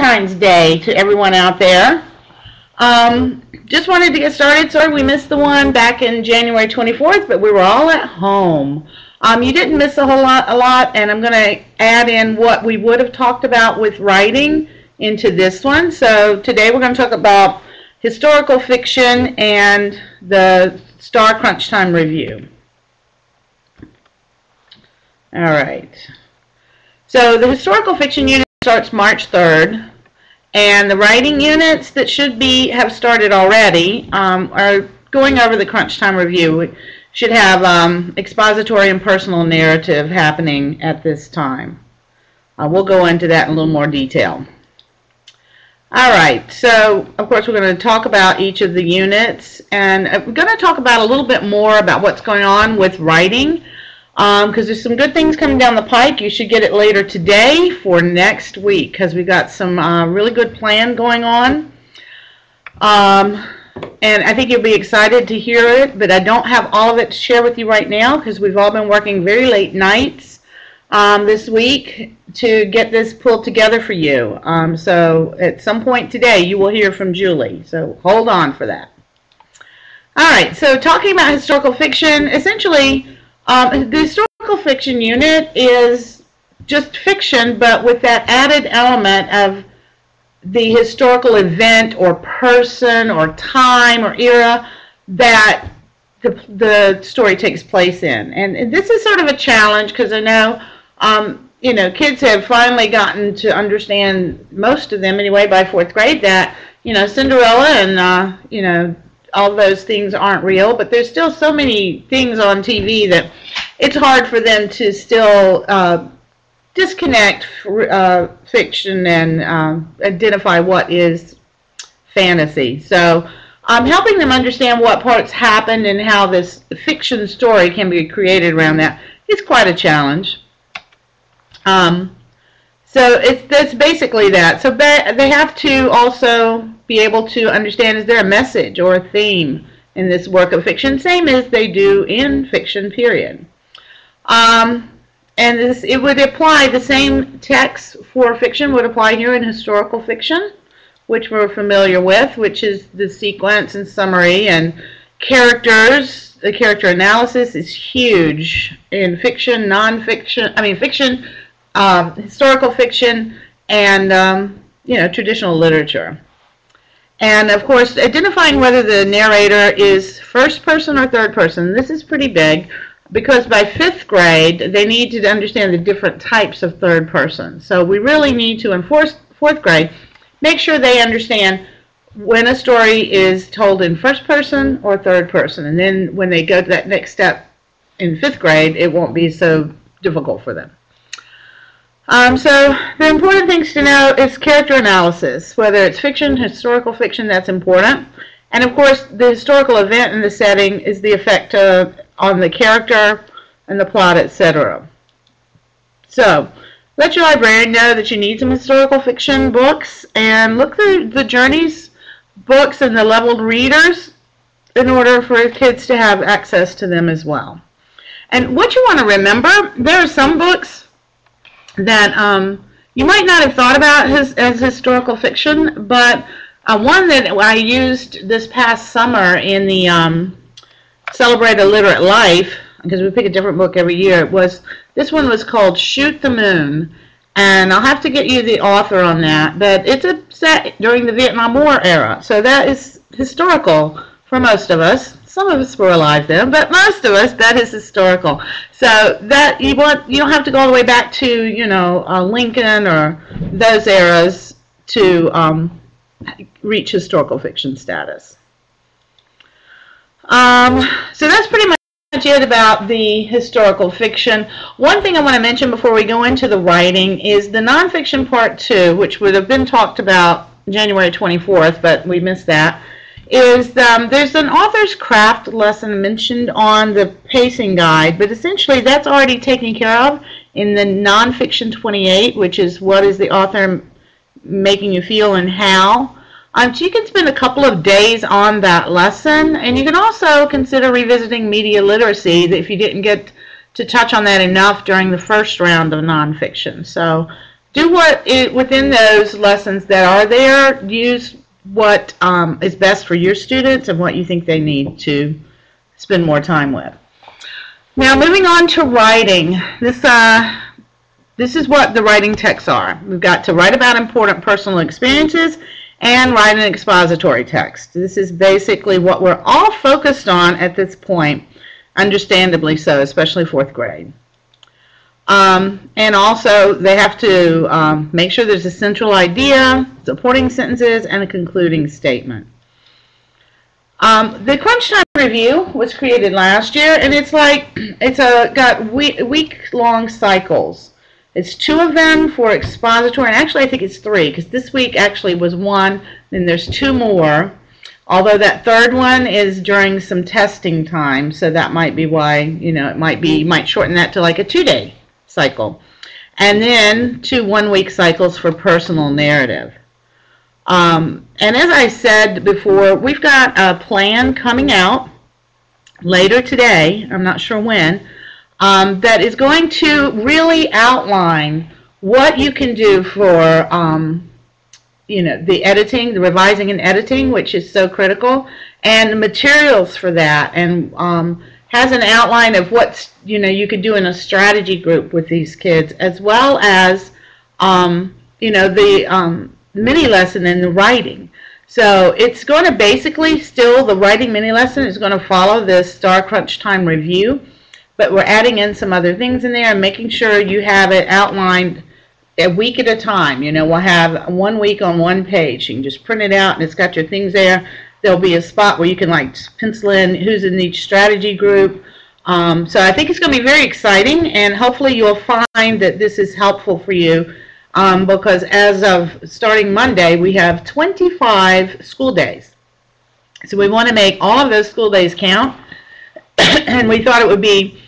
Valentine's Day to everyone out there. Just wanted to get started. Sorry we missed the one back in January 24th, but we were all at home. You didn't miss a lot, and I'm going to add in what we would have talked about with writing into this one. So today we're going to talk about historical fiction and the Star Crunch Time Review. All right. So the historical fiction unit starts March 3rd, and the writing units that should have started already are going over the Crunch Time Review. We should have expository and personal narrative happening at this time. We'll go into that in a little more detail. All right, so of course we're going to talk about each of the units, and we're going to talk about a little bit more about what's going on with writing, because there's some good things coming down the pike. You should get it later today for next week, because we've got some really good plan going on. And I think you'll be excited to hear it, but I don't have all of it to share with you right now, because we've all been working very late nights this week to get this pulled together for you. So at some point today you will hear from Julie, so hold on for that. All right, so talking about historical fiction, essentially the historical fiction unit is just fiction, but with that added element of the historical event or person or time or era that the story takes place in. And this is sort of a challenge, because I know, you know, kids have finally gotten to understand, most of them anyway, by 4th grade, that, you know, Cinderella and, you know, all those things aren't real, but there's still so many things on TV that it's hard for them to still disconnect fiction and identify what is fantasy. So helping them understand what parts happened and how this fiction story can be created around that is quite a challenge. So that's basically that. So they have to also be able to understand, is there a message or a theme in this work of fiction, same as they do in fiction, period. And it would apply, the same text for fiction would apply here in historical fiction, which we're familiar with, which is the sequence and summary and characters. The character analysis is huge in fiction, non-fiction, I mean fiction, historical fiction, and you know, traditional literature. And of course, identifying whether the narrator is first person or third person. This is pretty big, because by 5th grade they need to understand the different types of third person. So we really need to, in 4th grade, make sure they understand when a story is told in first person or third person. And then when they go to that next step in 5th grade, it won't be so difficult for them. So the important things to know is character analysis, whether it's fiction, historical fiction, that's important. And of course, the historical event and the setting is the effect on the character and the plot, etc. So let your librarian know that you need some historical fiction books, and look through the Journeys books and the leveled readers in order for kids to have access to them as well. And what you want to remember, there are some books that you might not have thought about as historical fiction, but one that I used this past summer in the Celebrate a Literate Life, because we pick a different book every year, this one was called Shoot the Moon, and I'll have to get you the author on that, but it's set during the Vietnam War era, so that is historical for most of us. Some of us were alive then, but most of us, that is historical. So that you don't have to go all the way back to, you know, Lincoln or those eras to reach historical fiction status. So that's pretty much it about the historical fiction. One thing I want to mention before we go into the writing is the nonfiction part 2, which would have been talked about January 24th, but we missed that. Is there's an author's craft lesson mentioned on the pacing guide, but essentially that's already taken care of in the nonfiction 28, which is what is the author making you feel and how. So you can spend a couple of days on that lesson, and you can also consider revisiting media literacy if you didn't get to touch on that enough during the first round of nonfiction. So do within those lessons that are there, use what is best for your students and what you think they need to spend more time with. Now, moving on to writing. This is what the writing texts are. We've got to write about important personal experiences and write an expository text. This is basically what we're all focused on at this point, understandably so, especially 4th grade. And also, they have to make sure there's a central idea, supporting sentences, and a concluding statement. The Crunch Time Review was created last year, and it's got week-long cycles. It's 2 of them for expository, and actually I think it's 3, because this week actually was 1, then there's 2 more. Although that 3rd one is during some testing time, so that might be why, you might shorten that to like a 2-day cycle. And then 2 one-week cycles for personal narrative. And as I said before, we've got a plan coming out later today, I'm not sure when, that is going to really outline what you can do for the editing, the revising and editing, which is so critical, and the materials for that, and has an outline of what you could do in a strategy group with these kids, as well as the mini lesson in the writing. So it's going to basically still, the writing mini lesson is going to follow this Star Crunch Time Review, but we're adding in some other things in there and making sure you have it outlined a week at a time. We'll have 1 week on 1 page. You can just print it out and it's got your things there. There'll be a spot where you can like pencil in who's in each strategy group. So I think it's going to be very exciting, and hopefully you'll find that this is helpful for you, because as of starting Monday, we have 25 school days. So we want to make all of those school days count, and we thought it would be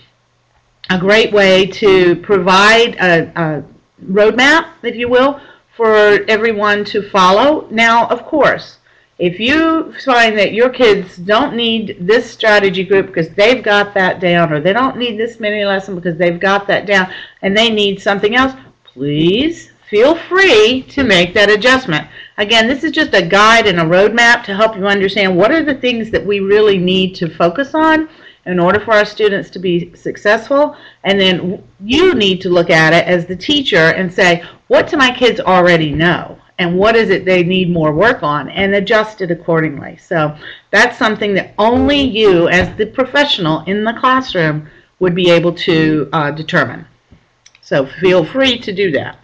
a great way to provide a roadmap, if you will, for everyone to follow. Now, of course, if you find that your kids don't need this strategy group because they've got that down, or they don't need this mini lesson because they've got that down, and they need something else, please feel free to make that adjustment. Again, this is just a guide and a roadmap to help you understand what are the things that we really need to focus on in order for our students to be successful, and then you need to look at it as the teacher and say, what do my kids already know, and what is it they need more work on, and adjust it accordingly. So that's something that only you as the professional in the classroom would be able to determine. So feel free to do that.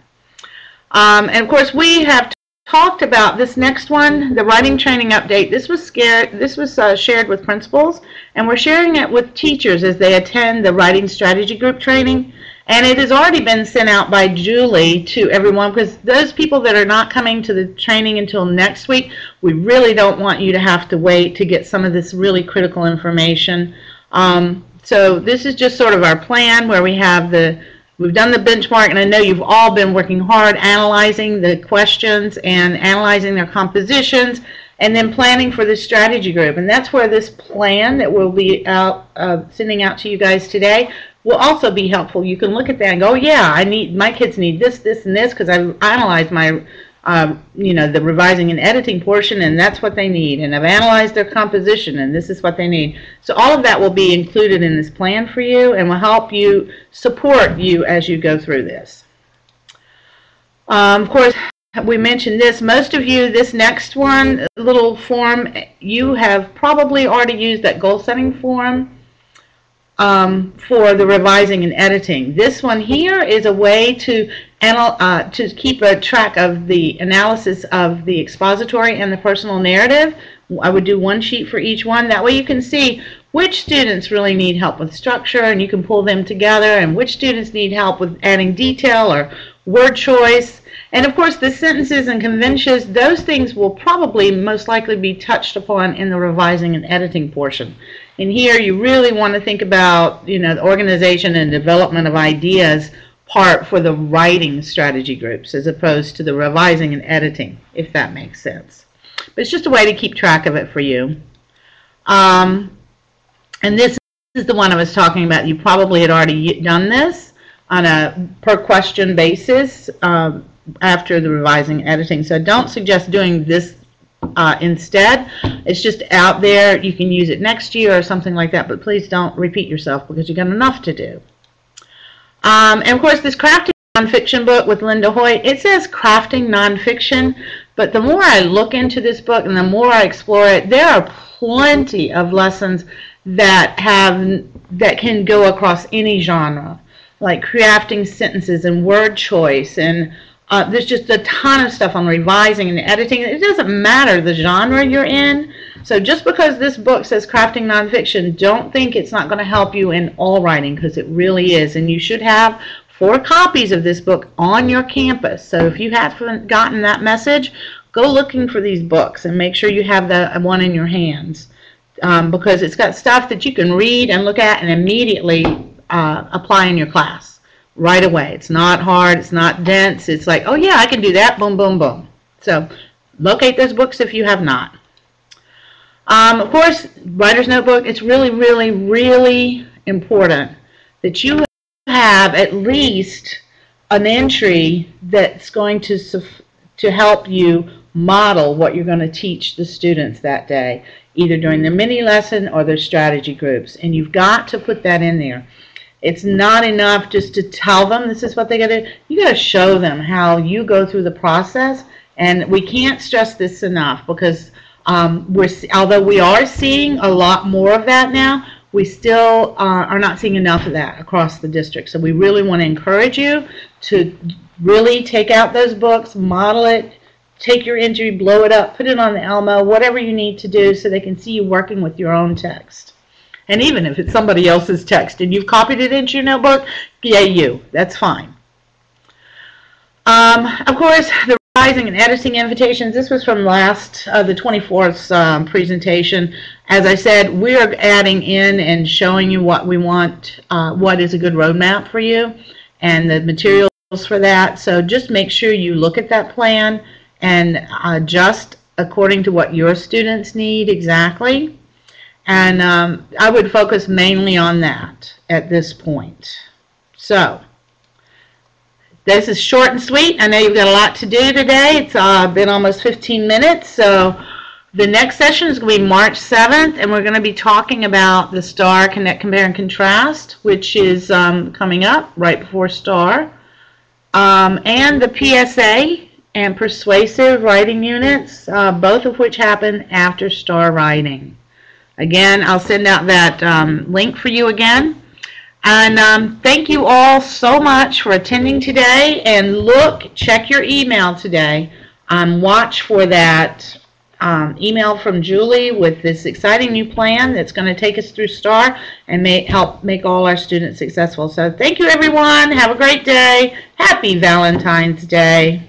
And of course, we have talked about this next one, the writing training update. This was shared with principals, and we're sharing it with teachers as they attend the writing strategy group training. And it has already been sent out by Julie to everyone, because those people that are not coming to the training until next week, we really don't want you to have to wait to get some of this really critical information. So this is just sort of our plan where we've done the benchmark, and I know you've all been working hard analyzing the questions and analyzing their compositions, and then planning for the strategy group. And that's where this plan that we'll be sending out to you guys today will also be helpful. You can look at that and go, yeah, my kids need this, this, and this, because I've analyzed my the revising and editing portion, and that's what they need, and I've analyzed their composition, and this is what they need. So all of that will be included in this plan for you, and will help you, support you as you go through this. Of course, we mentioned this. Most of you, this next one, little form, you have probably already used that goal setting form for the revising and editing. This one here is a way to keep a track of the analysis of the expository and the personal narrative. I would do one sheet for each one. That way you can see which students really need help with structure, and you can pull them together, and which students need help with adding detail or word choice. And of course, the sentences and conventions, those things will probably most likely be touched upon in the revising and editing portion. And here you really want to think about, the organization and development of ideas part for the writing strategy groups as opposed to the revising and editing, if that makes sense. But it's just a way to keep track of it for you. And this is the one I was talking about. You probably had already done this. on a per question basis after the revising editing. So I don't suggest doing this instead. It's just out there. You can use it next year or something like that, but please don't repeat yourself because you've got enough to do. And of course, this crafting nonfiction book with Linda Hoyt, it says crafting nonfiction, but the more I look into this book and the more I explore it, there are plenty of lessons that can go across any genre, like crafting sentences and word choice, and there's just a ton of stuff on revising and editing. It doesn't matter the genre you're in. So just because this book says crafting nonfiction, don't think it's not going to help you in all writing, because it really is. And you should have 4 copies of this book on your campus. So if you haven't gotten that message, go looking for these books and make sure you have the one in your hands, because it's got stuff that you can read and look at and immediately apply in your class right away. It's not hard, it's not dense, it's like, oh yeah, I can do that, boom, boom, boom. So locate those books if you have not. Of course, Writer's Notebook, it's really, really, really important that you have at least an entry that's going to help you model what you're going to teach the students that day, either during their mini lesson or their strategy groups. And you've got to put that in there. It's not enough just to tell them this is what they got to do. You got to show them how you go through the process. And we can't stress this enough, because although we are seeing a lot more of that now, we still are not seeing enough of that across the district. So we really want to encourage you to really take out those books, model it, take your entry, blow it up, put it on the Elmo, whatever you need to do so they can see you working with your own text. And even if it's somebody else's text and you've copied it into your notebook, yay you, that's fine. Of course, the revising and editing invitations, this was from the 24th presentation. As I said, we are adding in and showing you what we want, what is a good roadmap for you, and the materials for that. So just make sure you look at that plan and adjust according to what your students need exactly. And I would focus mainly on that at this point. So this is short and sweet. I know you've got a lot to do today. It's been almost 15 minutes. So the next session is going to be March 7th, and we're going to be talking about the STAR, Connect, Compare, and Contrast, which is coming up right before STAR, and the PSA and Persuasive Writing Units, both of which happen after STAR Writing. Again, I'll send out that link for you again. And thank you all so much for attending today. And check your email today. Watch for that email from Julie with this exciting new plan that's going to take us through STAR and help make all our students successful. So thank you, everyone. Have a great day. Happy Valentine's Day.